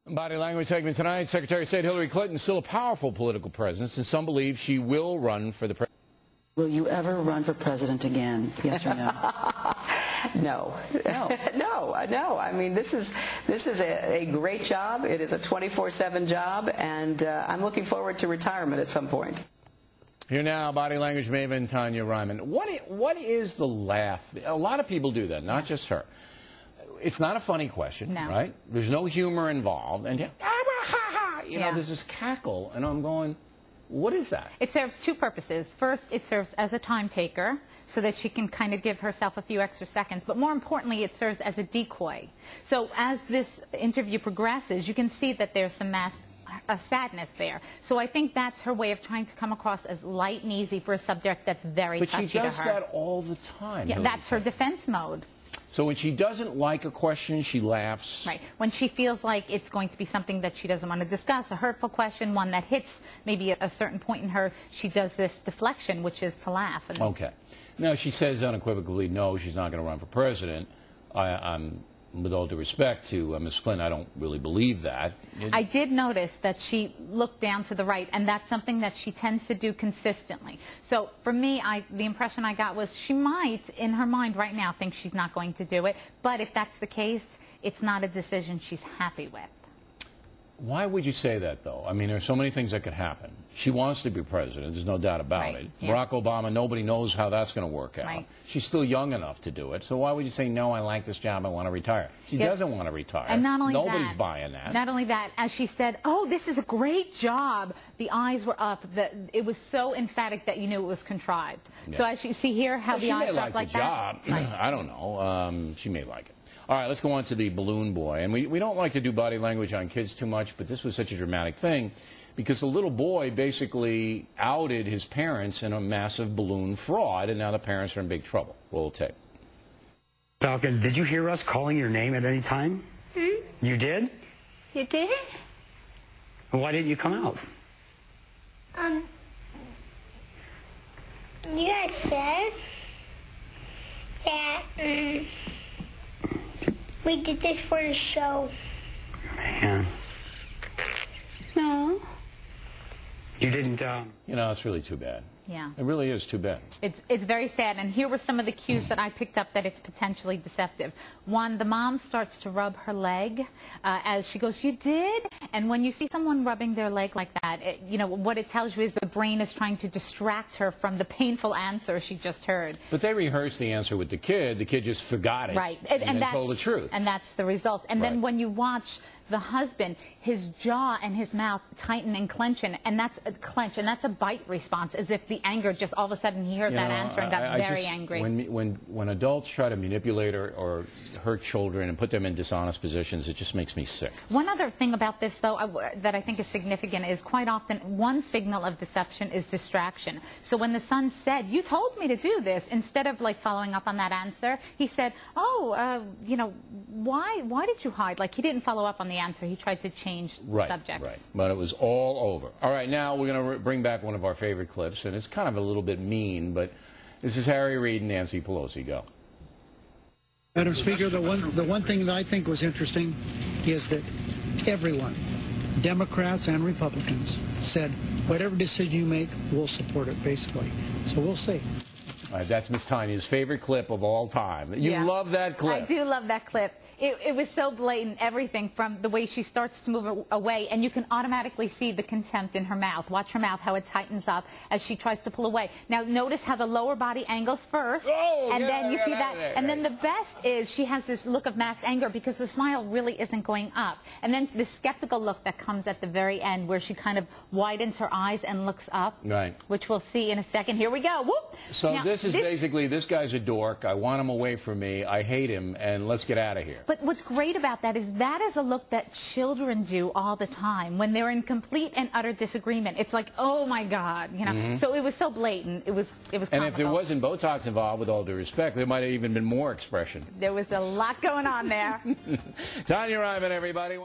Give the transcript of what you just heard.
Body language segment tonight. Secretary of State Hillary Clinton still a powerful political presence, and some believe she will run for the president. Will you ever run for president again? Yes or no? No. No. I mean, this is a great job. It is a 24/7 job, and I'm looking forward to retirement at some point. Here now, body language maven Tonya Reiman. What is the laugh? A lot of people do that, not just her. It's not a funny question, right? There's no humor involved, and you know, there's this cackle, and I'm going, what is that? It serves two purposes. First, it serves as a time taker, so that she can kind of give herself a few extra seconds. But more importantly, it serves as a decoy. So as this interview progresses, you can see that there's some sadness there. So I think that's her way of trying to come across as light and easy for a subject that's very touchy to her. But she does that all the time. Yeah, that's her defense mode. So when she doesn't like a question, she laughs. Right. When she feels like it's going to be something that she doesn't want to discuss, a hurtful question, one that hits maybe a certain point in her, she does this deflection, which is to laugh. And okay. Now, she says unequivocally, no, she's not going to run for president. I'm, with all due respect to Ms. Clinton, I don't really believe that. I did notice that she looked down to the right, and that's something that she tends to do consistently. So for me, the impression I got was she might, in her mind right now, think she's not going to do it. But if that's the case, it's not a decision she's happy with. Why would you say that, though? I mean, there are so many things that could happen. She wants to be president. There's no doubt about it. Yeah. Barack Obama, nobody knows how that's going to work out. Right. She's still young enough to do it. So why would you say, no, I like this job, I want to retire? She doesn't want to retire. And not only Nobody's buying that. Not only that, as she said, oh, this is a great job, the eyes were up. It was so emphatic that you knew it was contrived. Yeah. So as you see here, how the eyes are up like that. She may like the job. I don't know. She may like it. All right, let's go on to the balloon boy. And we don't like to do body language on kids too much, but this was such a dramatic thing because the little boy basically outed his parents in a massive balloon fraud, and now the parents are in big trouble. Roll tape. Falcon, did you hear us calling your name at any time? Hmm? You did? You did? Why didn't you come out? You guys said that, we did this for the show. Man. No. You didn't, You know, it's really too bad. Yeah. It really is too bad. It's very sad. And here were some of the cues that I picked up that it's potentially deceptive. One, the mom starts to rub her leg as she goes, you did? And when you see someone rubbing their leg like that, you know, what it tells you is the brain is trying to distract her from the painful answer she just heard. But they rehearsed the answer with the kid. The kid just forgot it. Right. And then told the truth. And that's the result. And then when you watch the husband, his jaw and his mouth tighten and clenching, and that's a bite response, as if the anger just all of a sudden he heard that answer and got very angry. When adults try to manipulate or hurt children and put them in dishonest positions, it just makes me sick. One other thing about this, though, that I think is significant is quite often one signal of deception is distraction. So when the son said, "You told me to do this," instead of like following up on that answer, he said, "Oh, you know, why did you hide?" Like he didn't follow up on the answer. He tried to change subjects. Right. But it was all over. All right, now we're going to bring back one of our favorite clips, and it's kind of a little bit mean, but this is Harry Reid and Nancy Pelosi. Go. Madam Speaker, the one thing that I think was interesting is that everyone, Democrats and Republicans, said whatever decision you make, we'll support it, basically. So we'll see. All right, that's Miss Tanya's favorite clip of all time. You love that clip. I do love that clip. It was so blatant, everything from the way she starts to move away, and you can automatically see the contempt in her mouth. Watch her mouth, how it tightens up as she tries to pull away. Now, notice how the lower body angles first, and then you see that. And then the best is she has this look of masked anger because the smile really isn't going up. And then the skeptical look that comes at the very end where she kind of widens her eyes and looks up, which we'll see in a second. Here we go. Whoop. So now, this is basically, this guy's a dork. I want him away from me. I hate him, and let's get out of here. But what's great about that is a look that children do all the time when they're in complete and utter disagreement. It's like, oh my God, you know. So it was so blatant. It was comical. And if there wasn't Botox involved, with all due respect, there might have even been more expression. There was a lot going on there. Tonya Reiman, everybody.